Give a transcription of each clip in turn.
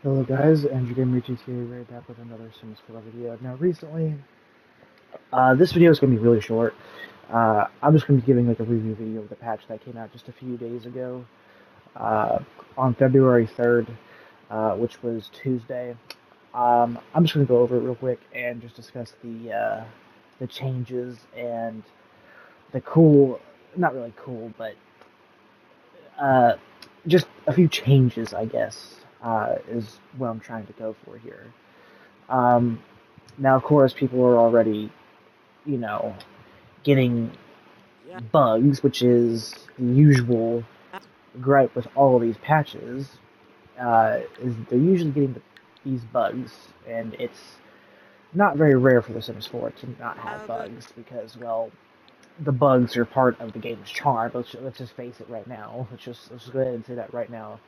Hello guys, Andrew Gamer GTA right back with another Sims 4 video. Now recently, this video is going to be really short. I'm just going to be giving like a review video of the patch that came out just a few days ago, on February 3rd, which was Tuesday. I'm just going to go over it real quick and just discuss the changes and the cool, not really cool, but uh, just a few changes, I guess, is what I'm trying to go for here. Um, Now, of course, people are already, you know, getting bugs, which is the usual gripe with all of these patches. Is they're usually getting these bugs, and it's not very rare for The Sims 4 to not have bugs because, well, the bugs are part of the game's charm. Let's just face it right now. Let's just go ahead and say that right now.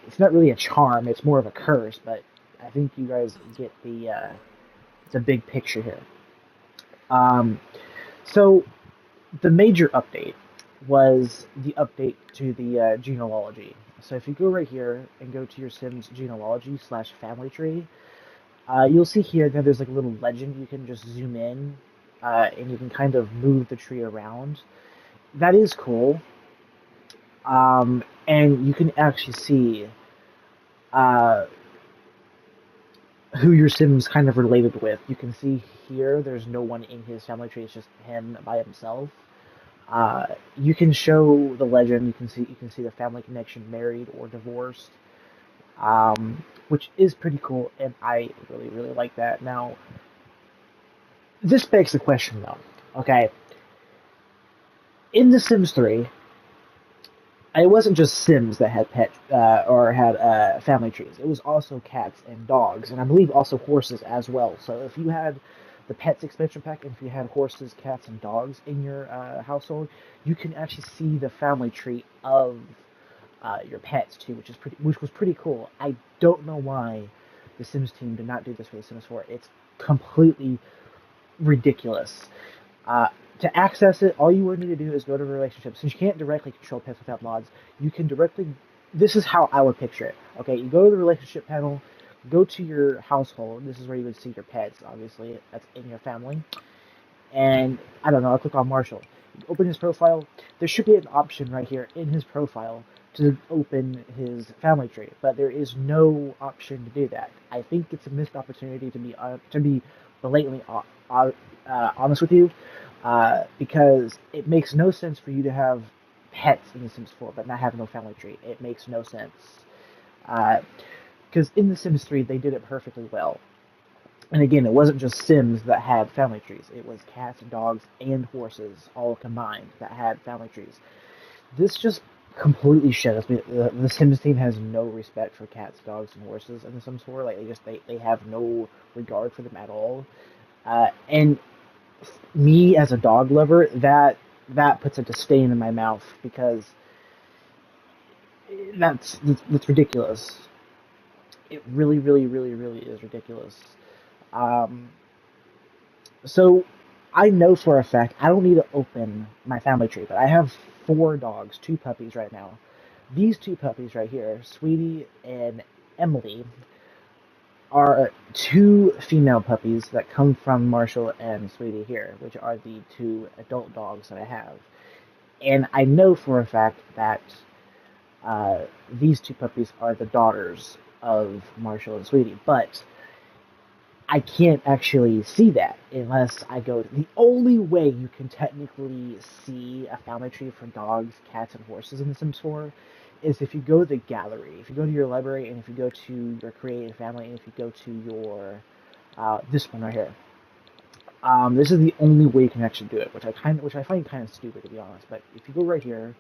It's not really a charm; it's more of a curse. But I think you guys get the big picture here. Um, so the major update was the update to the genealogy. So if you go right here and go to your Sims genealogy slash family tree, you'll see here that there's like a little legend. You can just zoom in, and you can kind of move the tree around. That is cool. And you can actually see uh, who your Sim's kind of related with. You can see here there's no one in his family tree, it's just him by himself. You can show the legend, you can see the family connection, married or divorced, which is pretty cool, and I really, really like that. Now, this begs the question though, okay, in The Sims 3, it wasn't just Sims that had pet or had family trees. It was also cats and dogs, and I believe also horses as well. So if you had the pets expansion pack, and if you had horses, cats, and dogs in your household, you can actually see the family tree of your pets too, which was pretty cool. I don't know why the Sims team did not do this for The Sims 4. It's completely ridiculous. Uh, to access it, all you would need to do is go to relationships. Since you can't directly control pets without mods, you can directly. This is how I would picture it. Okay, you go to the relationship panel, go to your household. This is where you would see your pets. Obviously, that's in your family. And I don't know. I'll click on Marshall. Open his profile. There should be an option right here in his profile to open his family tree, but there is no option to do that. I think it's a missed opportunity to be blatantly honest with you, because it makes no sense for you to have pets in The Sims 4 but not have no family tree. It makes no sense. Because in The Sims 3 they did it perfectly well. And again, it wasn't just Sims that had family trees. It was cats, dogs, and horses all combined that had family trees. This just completely shows me the Sims team has no respect for cats, dogs, and horses in The Sims 4. Like they have no regard for them at all. And me as a dog lover, that puts a disdain in my mouth because that's ridiculous. It really, really, really, really is ridiculous. Um, so I know for a fact I don't need to open my family tree, but I have four dogs, two puppies right now. These two puppies right here, Sweetie and Emily, are two female puppies that come from Marshall and Sweetie here, which are the two adult dogs that I have. And I know for a fact that these two puppies are the daughters of Marshall and Sweetie, but I can't actually see that unless I go. The only way you can technically see a family tree for dogs, cats, and horses in The Sims 4 is if you go to the gallery. If you go to your library, and if you go to your creative family, and if you go to your this one right here. This is the only way you can actually do it, which I find kind of stupid, to be honest. But if you go right here,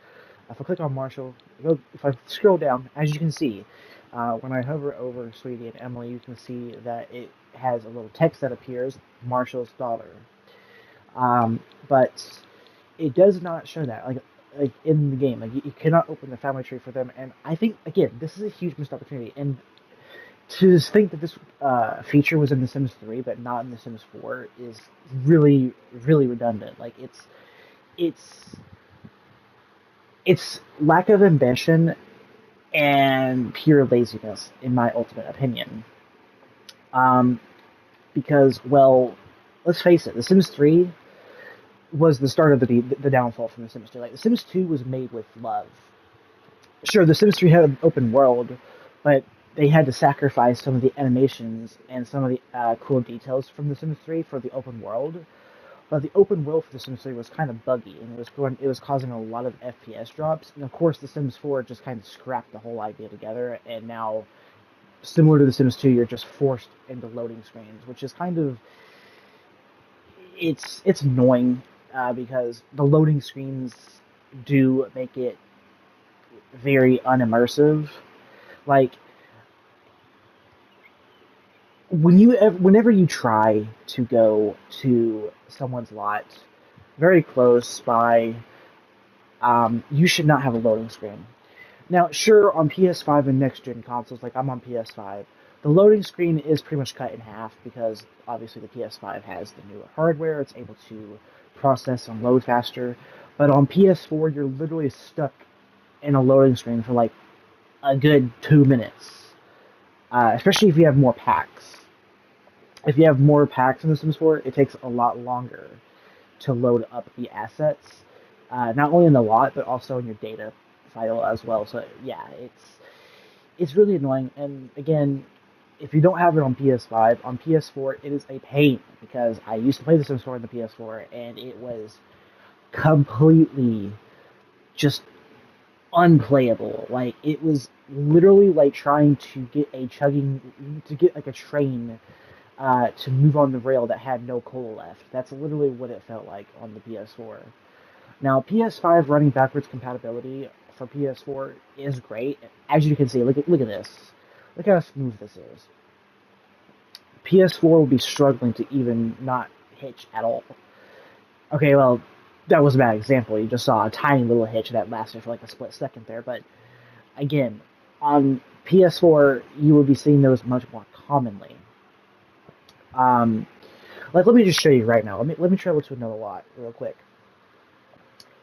if I click on Marshall, if I scroll down, as you can see, when I hover over Sweetie and Emily, you can see that it has a little text that appears, Marshall's daughter. But it does not show that, like in the game. Like you cannot open the family tree for them, and I think again this is a huge missed opportunity. And to think that this feature was in The Sims 3 but not in The Sims 4 is really, really redundant. Like it's lack of ambition and pure laziness, in my ultimate opinion. Um, because, well, let's face it, The Sims 3 was the start of the downfall from The Sims 2. Like, The Sims 2 was made with love. Sure, The Sims 3 had an open world, but they had to sacrifice some of the animations and some of the cool details from The Sims 3 for the open world. But the open world for The Sims 3 was kind of buggy, and it was causing a lot of FPS drops. And of course, The Sims 4 just kind of scrapped the whole idea together, and now, similar to The Sims 2, you're just forced into loading screens, which is kind of it's annoying because the loading screens do make it very unimmersive. Like whenever you try to go to someone's lot very close by, you should not have a loading screen. Now, sure, on PS5 and next-gen consoles, like I'm on PS5, the loading screen is pretty much cut in half because obviously the PS5 has the newer hardware. It's able to process and load faster. But on PS4, you're literally stuck in a loading screen for like a good 2 minutes, especially if you have more packs. If you have more packs in The Sims 4, it takes a lot longer to load up the assets, not only in the lot but also in your data file as well. So yeah, it's really annoying. And again, if you don't have it on PS5, on PS4 it is a pain because I used to play The Sims 4 on the PS4 and it was completely just unplayable. Like it was literally like trying to get like a train to move on the rail that had no coal left. That's literally what it felt like on the PS4. Now, PS5 running backwards compatibility for PS4 is great. As you can see, look at this. Look how smooth this is. PS4 will be struggling to even not hitch at all. Okay, well, that was a bad example. You just saw a tiny little hitch that lasted for like a split second there. But again, on PS4, you will be seeing those much more commonly. Like, let me just show you right now. Let me travel to another lot real quick.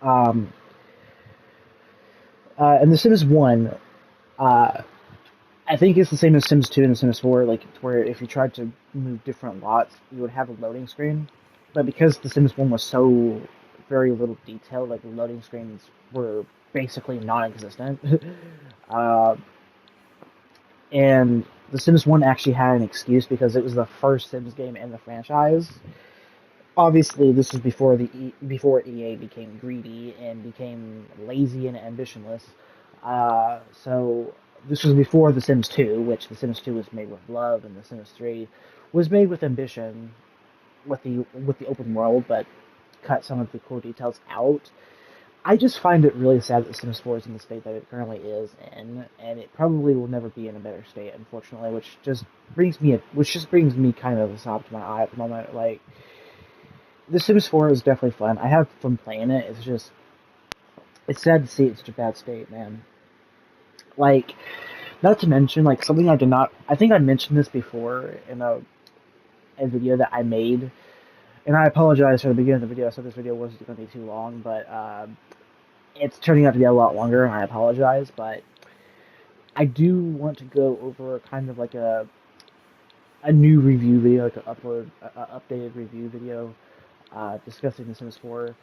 Um, in The Sims 1, I think it's the same as Sims 2 and The Sims 4, like, where if you tried to move different lots, you would have a loading screen. But because The Sims 1 was so very little detailed, like, the loading screens were basically non-existent. uh, and The Sims 1 actually had an excuse because it was the first Sims game in the franchise. Obviously, this was before EA became greedy and became lazy and ambitionless. So this was before The Sims 2, which The Sims 2 was made with love, and The Sims 3 was made with ambition, with the open world, but cut some of the cool details out. I just find it really sad that Sims 4 is in the state that it currently is in, and it probably will never be in a better state, unfortunately. Which just brings me kind of a sob to my eye at the moment. Like, The Sims 4 is definitely fun. I have fun playing it. It's sad to see it in such a bad state, man. Like, not to mention, like, something I did not, I think I mentioned this before in a video that I made, and I apologize for the beginning of the video. I said this video wasn't going to be too long, but it's turning out to be a lot longer, and I apologize. But I do want to go over kind of like a new review video, like an updated review video, discussing The Sims 4.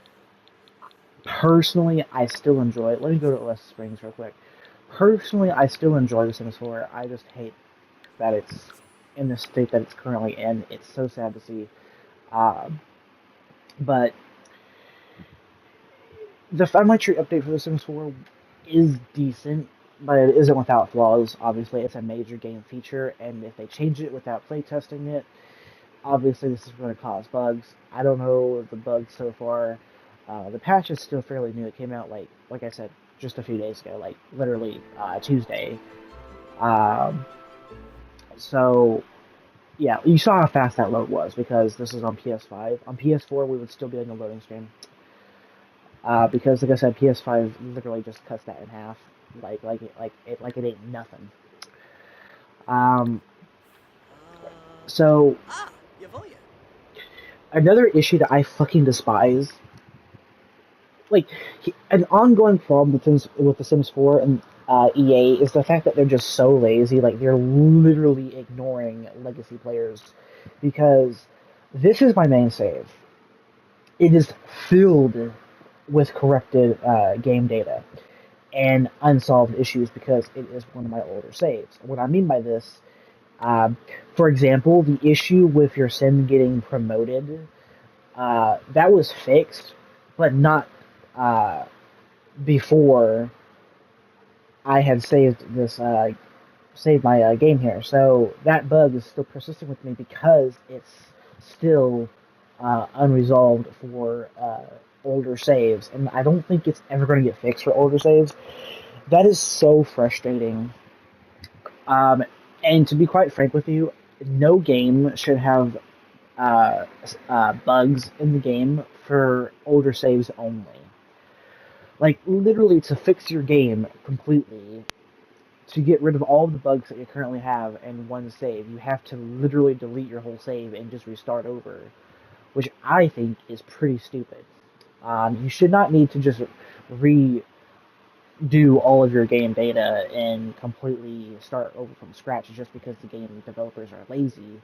Personally, I still enjoy it. Let me go to West Springs real quick. Personally, I still enjoy The Sims 4. I just hate that it's in the state that it's currently in. It's so sad to see. But the Find My Tree update for The Sims 4 is decent, but it isn't without flaws. Obviously, it's a major game feature, and if they change it without playtesting it, obviously this is going to cause bugs. I don't know the bugs so far. The patch is still fairly new. It came out like I said, just a few days ago, like literally Tuesday. Um, so yeah, you saw how fast that load was because this is on PS5. On PS4, we would still be on the loading screen. Because like I said, PS5 literally just cuts that in half, like it ain't nothing. Um, so another issue that I fucking despise, like an ongoing problem with The Sims 4, and EA is the fact that they're just so lazy. Like, they're literally ignoring legacy players because this is my main save. It is filled with corrupted game data and unsolved issues because it is one of my older saves. What I mean by this, for example, the issue with your sim getting promoted, that was fixed, but not uh, before I had saved my game here. So that bug is still persisting with me because it's still unresolved for older saves, and I don't think it's ever going to get fixed for older saves. That is so frustrating. Um, and to be quite frank with you, no game should have bugs in the game for older saves only. Like, literally, to fix your game completely, to get rid of all of the bugs that you currently have in one save, you have to literally delete your whole save and just restart over, which I think is pretty stupid. You should not need to just redo all of your game data and completely start over from scratch just because the game developers are lazy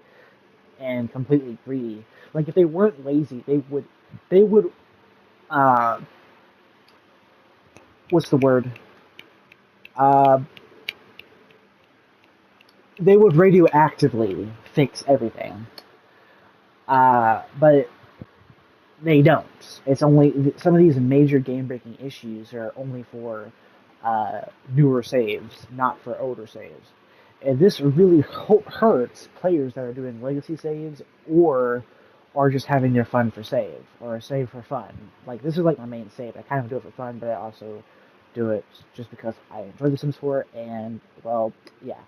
and completely greedy. Like, if they weren't lazy, they would uh, what's the word? Uh, they would radioactively fix everything. But they don't. It's only some of these major game-breaking issues are only for newer saves, not for older saves. And this really hurts players that are doing legacy saves or are just having their fun for save or save for fun. Like, this is like my main save. I kind of do it for fun, but I also do it just because I enjoy The Sims 4. And well, yeah.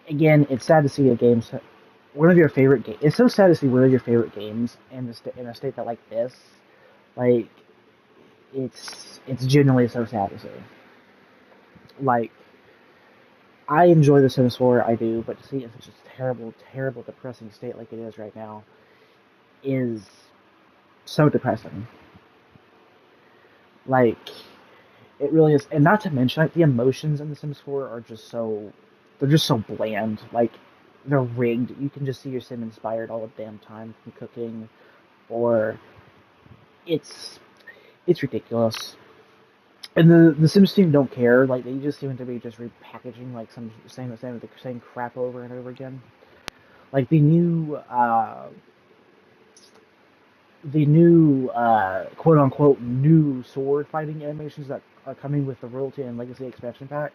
Again, it's sad to see a game one of your favorite games. It's so sad to see one of your favorite games in a state that like this. Like, it's genuinely so sad to see. Like, I enjoy The Sims 4, I do, but to see it in such a terrible, terrible, depressing state like it is right now is so depressing. Like, it really is, and not to mention, like, the emotions in The Sims 4 are just so, they're just so bland. Like, they're rigged. You can just see your sim inspired all the damn time from cooking, or it's ridiculous. And the Sims team don't care. Like, they just seem to be just repackaging like some same crap over and over again. Like, the new quote unquote new sword fighting animations that are coming with the Royalty and Legacy expansion pack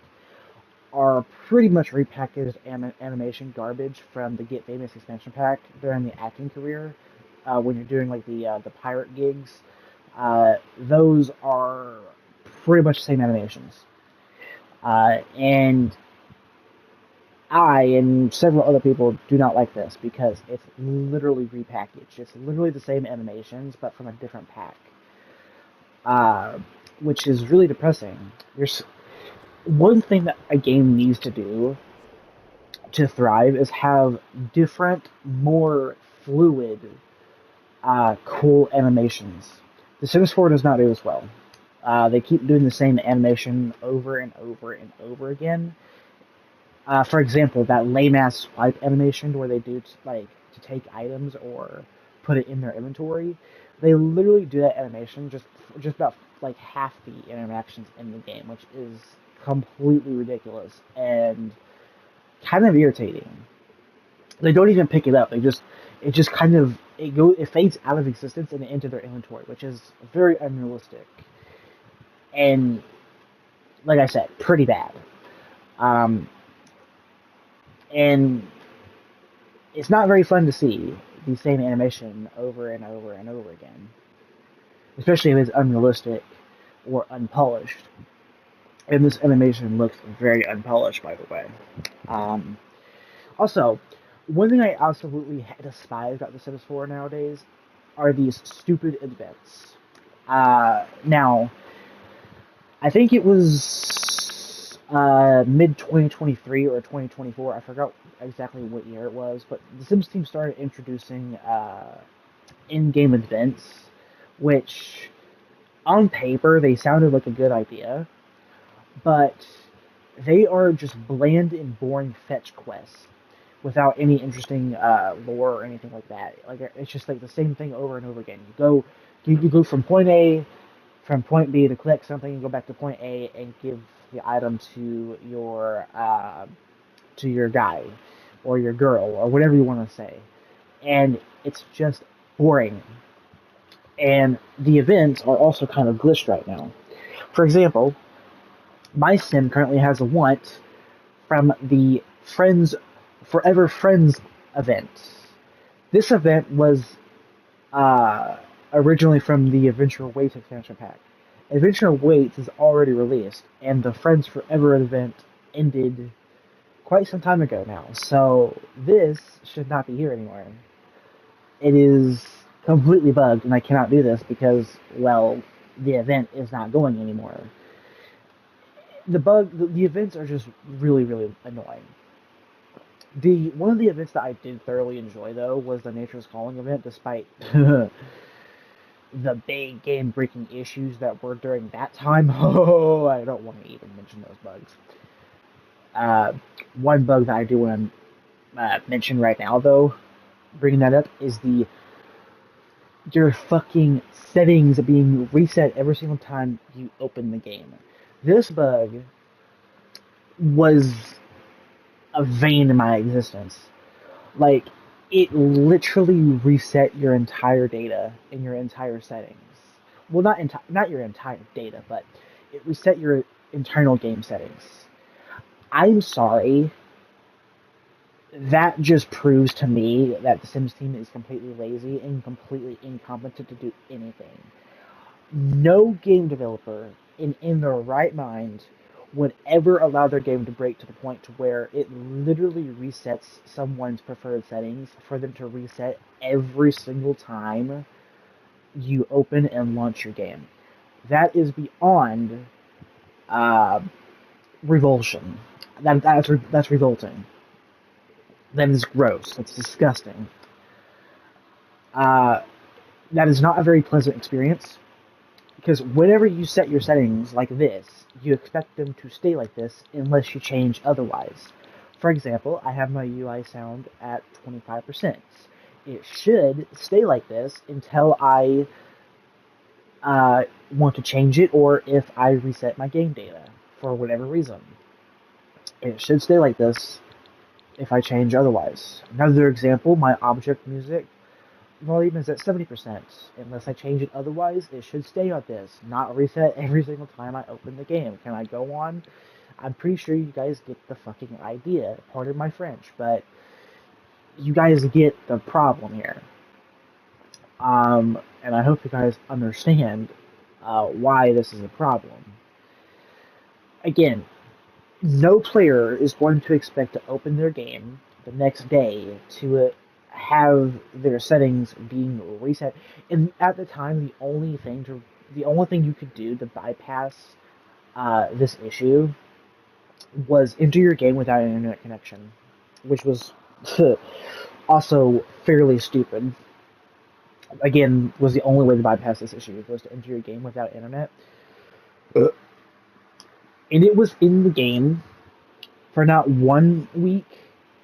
are pretty much repackaged animation garbage from the Get Famous expansion pack during the acting career. When you're doing like the pirate gigs, those are pretty much the same animations. And I and several other people do not like this because it's literally repackaged. It's literally the same animations, but from a different pack, uh, which is really depressing. There's one thing that a game needs to do to thrive is have different, more fluid, cool animations. The Sims 4 does not do this well. They keep doing the same animation over and over and over again. For example, that lame ass swipe animation where they do like to take items or put it in their inventory. They literally do that animation just about like half the interactions in the game, which is completely ridiculous and kind of irritating. They don't even pick it up. It just kind of it fades out of existence and into their inventory, which is very unrealistic. And like I said, pretty bad. Um, and it's not very fun to see the same animation over and over and over again, especially if it's unrealistic or unpolished. And this animation looks very unpolished, by the way. Um, Also, one thing I absolutely despise about The Sims 4 nowadays are these stupid events. Now, I think it was mid 2023 or 2024. I forgot exactly what year it was, but the Sims team started introducing in-game events, which on paper they sounded like a good idea, but they are just bland and boring fetch quests without any interesting lore or anything like that. Like it's just like the same thing over and over again. You go from point A, from point B to collect something, and go back to point A and give the item to your guy or your girl or whatever you want to say, and it's just boring. And the events are also kind of glitched right now. For example, my sim currently has a want from the Friends Forever Friends event. This event was originally from the Adventure Waits expansion pack. Adventure Waits is already released, and the Friends Forever event ended quite some time ago now. So this should not be here anymore. It is completely bugged, and I cannot do this because, well, the event is not going anymore. The events are just really, really annoying. The one of the events that I did thoroughly enjoy though was the Nature's Calling event, despite the big game breaking issues that were during that time. Oh, I don't want to even mention those bugs. Uh, One bug that I do want to mention right now, though, bringing that up, is your fucking settings being reset every single time you open the game. This bug was a vein in my existence. Like, it literally reset your entire data and your entire settings. Well, not your entire data, but it reset your internal game settings. I'm sorry. That just proves to me that the Sims team is completely lazy and completely incompetent to do anything. No game developer in their right mind would ever allow their game to break to the point to where it literally resets someone's preferred settings for them to reset every single time you open and launch your game. That is beyond uh, revulsion. That's revolting. That is gross. That's disgusting. Uh, that is not a very pleasant experience because whenever you set your settings like this, you expect them to stay like this unless you change otherwise. For example, I have my UI sound at 25%. It should stay like this until I want to change it or if I reset my game data for whatever reason. It should stay like this if I change otherwise. Another example, my object music volume is at 70%. Unless I change it otherwise, it should stay on this, not reset every single time I open the game. Can I go on? I'm pretty sure you guys get the fucking idea. Pardon my French, but you guys get the problem here. And I hope you guys understand why this is a problem. Again, no player is going to expect to open their game the next day to have their settings being reset. And at the time, the only thing you could do to bypass this issue was enter your game without an internet connection, which was also fairly stupid. Again, was the only way to bypass this issue was to enter your game without internet. And it was in the game for not 1 week,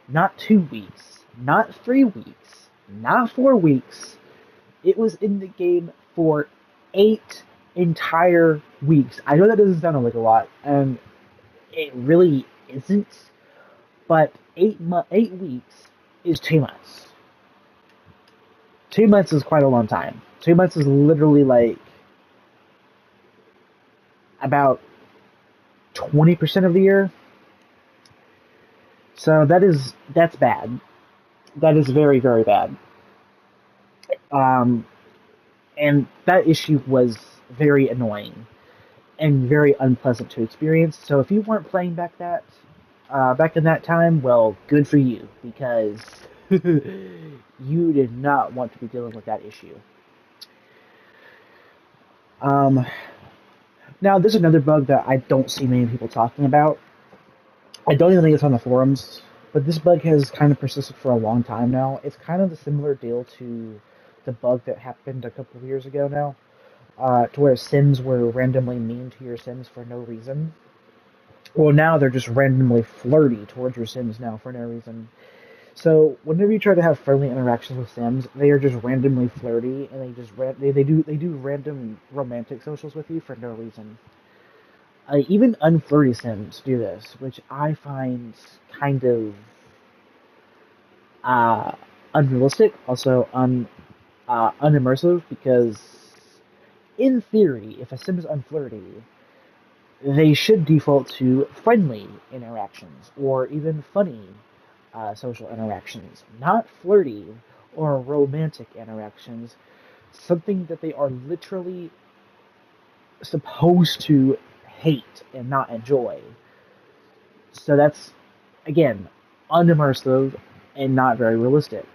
not 2 weeks, not 3 weeks, not 4 weeks. It was in the game for 8 entire weeks. I know that doesn't sound like a lot, and it really isn't, but 8 weeks is 2 months. 2 months is quite a long time. 2 months is literally like about 20% of the year. So that's bad. That is very, very bad. Um, and that issue was very annoying and very unpleasant to experience. So if you weren't playing back in that time, well, good for you because you did not want to be dealing with that issue. Um, Now, there's another bug that I don't see many people talking about. I don't even think it's on the forums, but this bug has kind of persisted for a long time now. It's kind of a similar deal to the bug that happened a couple of years ago now, to where Sims were randomly mean to your Sims for no reason. Well, now they're just randomly flirty towards your Sims now for no reason. So whenever you try to have friendly interactions with Sims, they are just randomly flirty, and they do random romantic socials with you for no reason. Even unflirty Sims do this, which I find kind of uh, unrealistic, also unimmersive, because in theory, if a Sim is unflirty, they should default to friendly interactions or even funny social interactions, not flirty or romantic interactions, something that they are literally supposed to hate and not enjoy. So that's, again, unimmersive and not very realistic.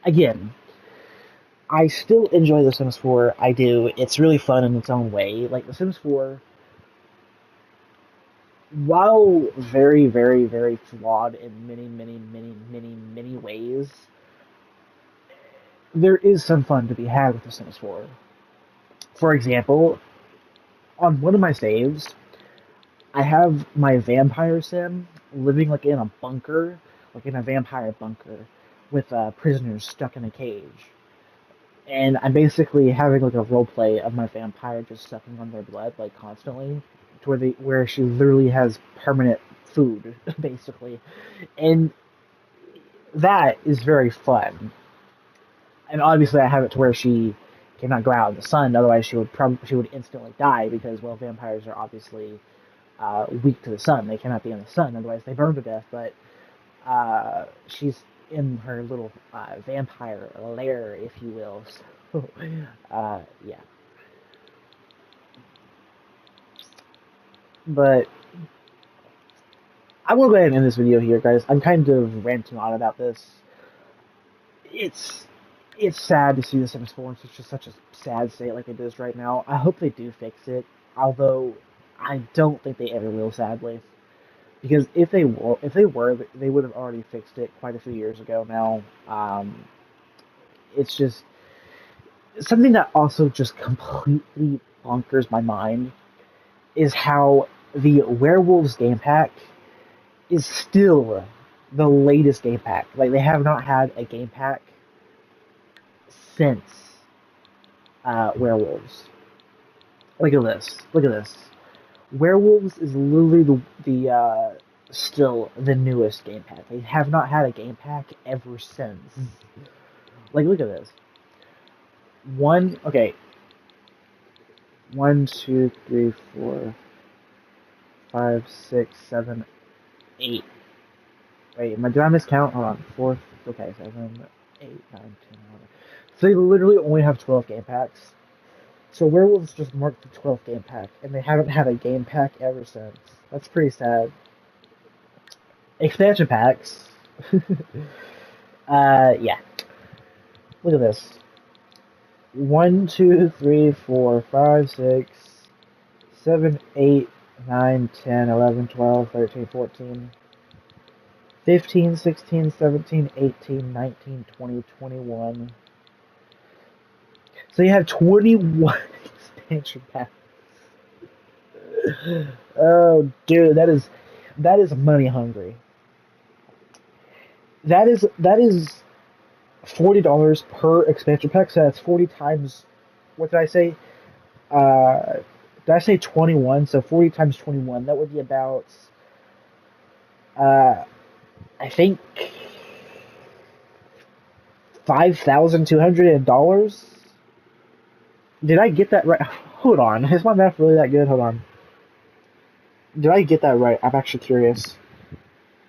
Again, I still enjoy The Sims 4. I do. It's really fun in its own way. Like, The Sims 4, while very, very, very flawed in many, many, many, many, many ways, there is some fun to be had with The Sims 4. For example, on one of my saves, I have my vampire sim living like in a bunker, like in a vampire bunker, with prisoners stuck in a cage. And I'm basically having like a role play of my vampire just sucking on their blood like constantly, to where she literally has permanent food basically, and that is very fun. And obviously, I have it to where she cannot go out in the sun, otherwise she would instantly die because well, vampires are obviously weak to the sun. They cannot be in the sun, otherwise they burn to death. But she's in her little vampire lair, if you will. So, yeah. But I'm gonna go ahead and end this video here, guys. I'm kind of ranting on about this. It's it's sad to see the Sims 4 in such a sad state like it is right now. I hope they do fix it, although I don't think they ever will, sadly. Because if they were, they would have already fixed it quite a few years ago now. It's just something that also just completely bonkers my mind is how the Werewolves game pack is still the latest game pack. Like they have not had a game pack since Werewolves. Look at this. Look at this. Werewolves is literally the still the newest game pack. They have not had a game pack ever since. Like, look at this. Okay. 1, 2, 3, 4, 5, 6, 7, 8. Wait, did I miscount? Hold on. Fourth. Okay, 7, 8, 9, 10, 11. So they literally only have 12 game packs. So Werewolves just marked the 12th game pack, and they haven't had a game pack ever since. That's pretty sad. Expansion packs. Yeah. Look at this. 1, 2, 3, 4, 5, 6, 7, 8, 9, 10, 11, 12, 13, 14, 15, 16, 17, 18, 19, 20, 21. So you have 21 expansion packs. Oh, dude, that is money hungry. That is $40 per expansion pack. So that's 40 times. What did I say? Uh, did I say 21? So 40 times 21. That would be about. Uh, I think $5,200. Did I get that right? Hold on. Is my math really that good? Hold on. Did I get that right? I'm actually curious.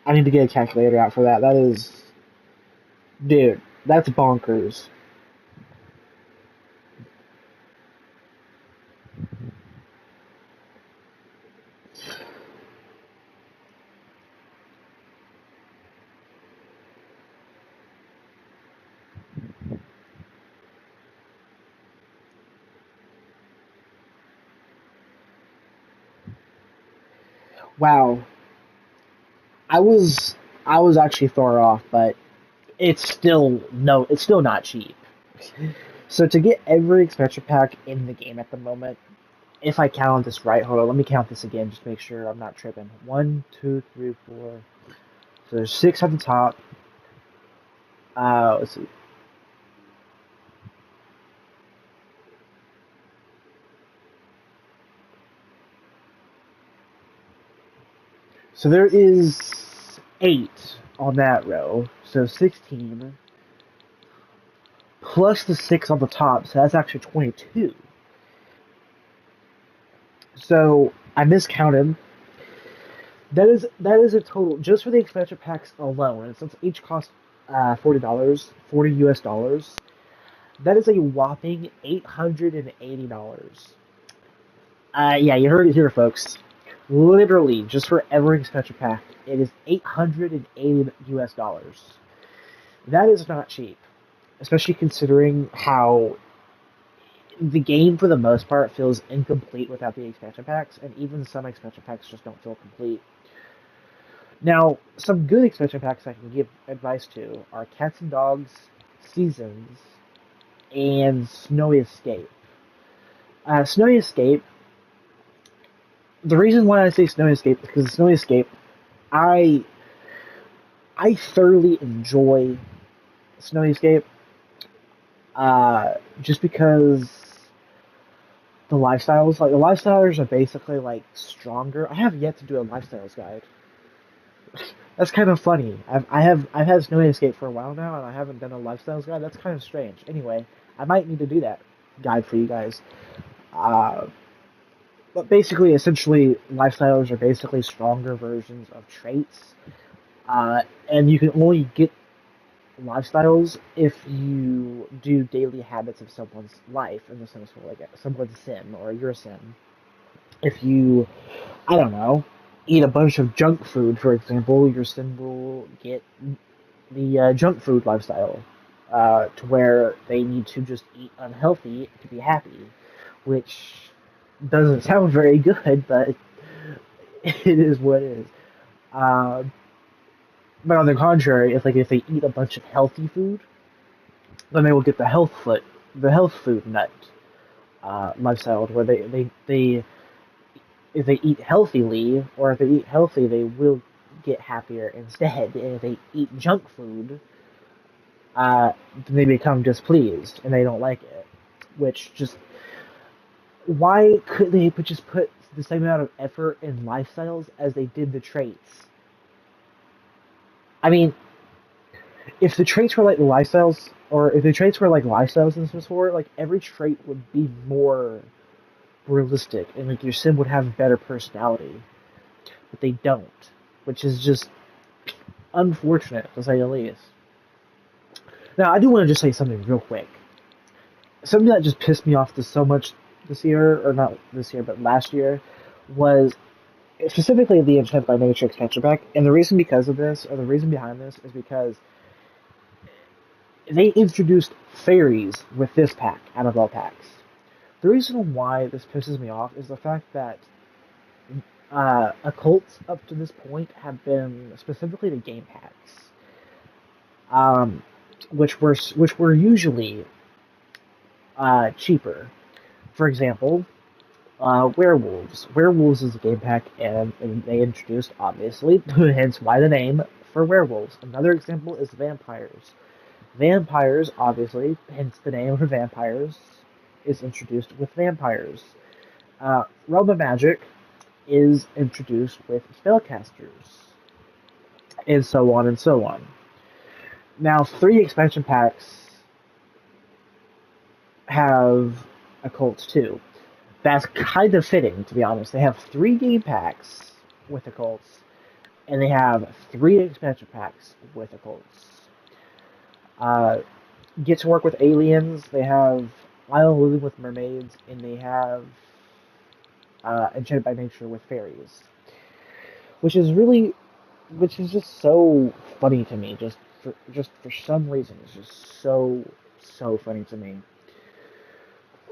I need to get a calculator out for that. That is, dude, that's bonkers. Wow. I was I was actually far off, but it's still not cheap. So to get every expansion pack in the game at the moment, if I count this right, hold on, let me count this again, just to make sure I'm not tripping. 1, 2, 3, 4. So there's 6 at the top. Let's see. So there is 8 on that row. So 16 plus the 6 on the top. So that's actually 22. So I miscounted. That is a total just for the expansion packs alone. And since each cost $40, 40 US dollars, that is a whopping $880. Yeah, you heard it here, folks. Literally, just for every expansion pack, it is 880 US dollars. That is not cheap, especially considering how the game, for the most part, feels incomplete without the expansion packs, and even some expansion packs just don't feel complete. Now, some good expansion packs I can give advice to are Cats and Dogs, Seasons, and Snowy Escape. Snowy Escape, the reason why I say Snowy Escape is because Snowy Escape, I I thoroughly enjoy Snowy Escape, just because the lifestyles are basically like stronger. I have yet to do a lifestyles guide. That's kind of funny. I've had Snowy Escape for a while now, and I haven't done a lifestyles guide. That's kind of strange. Anyway, I might need to do that guide for you guys. Uh, but basically, essentially, lifestyles are basically stronger versions of traits, and you can only get lifestyles if you do daily habits of someone's life in the sense of like someone's sim or your sim. If you, I don't know, eat a bunch of junk food, for example, your sim will get the junk food lifestyle, to where they need to just eat unhealthy to be happy, which doesn't sound very good, but it is what it is. Uh, but on the contrary, if they eat a bunch of healthy food, then they will get the health food nut lifestyle, where they if they eat healthily, or if they eat healthy, they will get happier instead. And if they eat junk food, they become displeased and they don't like it. Which just why could they just put the same amount of effort in lifestyles as they did the traits? I mean, if the traits were like the lifestyles, or if the traits were like lifestyles in this sport, like every trait would be more realistic, and like your sim would have better personality. But they don't, which is just unfortunate to say the least. Now, I do want to just say something real quick. Something that just pissed me off so much this year, or not this year, but last year, was specifically the Intent by Nature expansion pack. And the reason because of this, or the reason behind this, is because they introduced fairies with this pack out of all packs. The reason why this pisses me off is the fact that occults up to this point have been specifically the game packs, um, which were usually cheaper. For example, werewolves. Werewolves is a game pack, and they introduced, obviously, hence why the name, for werewolves. Another example is vampires. Vampires, obviously, hence the name for vampires, is introduced with vampires. Realm of Magic is introduced with spellcasters, and so on and so on. Now, 3 expansion packs have occults too. That's kind of fitting, to be honest. They have 3 game packs with occults, and they have 3 expansion packs with occults. Uh, get to work with aliens. They have Isle Living with Mermaids, and they have Enchanted by Nature with fairies, which is really, which is just so funny to me. Just for some reason, it's just so funny to me.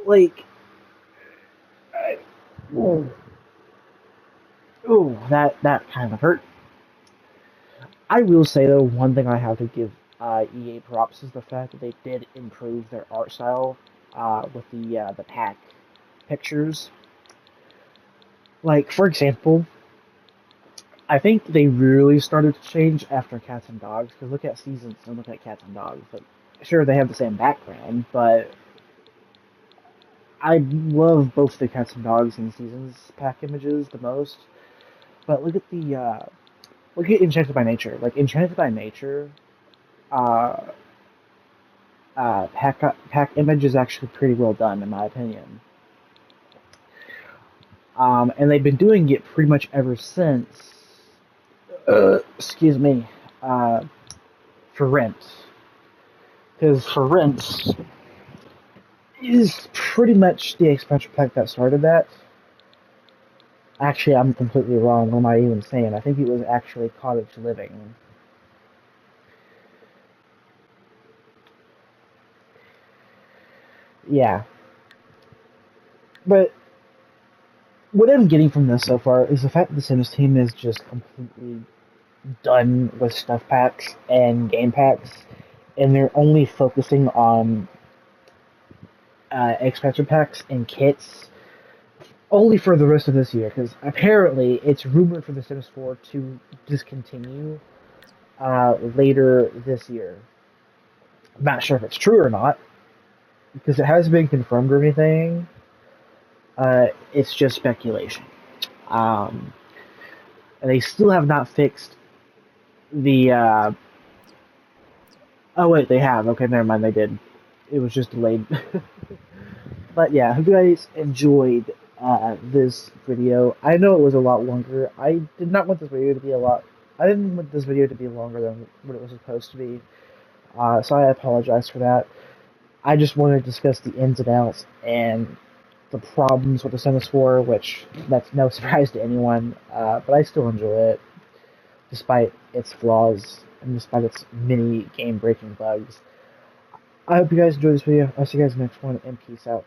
Like, I, ooh, that kind of hurt. I will say though, one thing I have to give EA props is the fact that they did improve their art style with the pack pictures. Like, for example, I think they really started to change after Cats and Dogs. Because look at Seasons and look at Cats and Dogs. Like, sure, they have the same background, but I love both the Cats and Dogs and Seasons pack images the most. But look at Enchanted by Nature. Like Enchanted by Nature, uh, pack image is actually pretty well done in my opinion. And they've been doing it pretty much ever since. Excuse me. Uh, for Rent, because for Rent is pretty much the expansion pack that started that. Actually, I'm completely wrong. What am I even saying? I think it was actually Cottage Living. Yeah, but what I'm getting from this so far is the fact that the Sims team is just completely done with stuff packs and game packs, and they're only focusing on expansion packs and kits only for the rest of this year. Because apparently, it's rumored for The Sims 4 to discontinue later this year. I'm not sure if it's true or not because it hasn't been confirmed or anything. It's just speculation. Um, and they still have not fixed the. Oh wait, they have. Okay, never mind. They did. It was just delayed. But yeah, hope you guys enjoyed this video. I know it was a lot longer. I did not want this video to be a lot. I didn't want this video to be longer than what it was supposed to be. So I apologize for that. I just want to discuss the ins and outs and the problems with the Sims 4, which that's no surprise to anyone. But I still enjoy it, despite its flaws and despite its many game-breaking bugs. I hope you guys enjoyed this video. I'll see you guys in the next one, and peace out.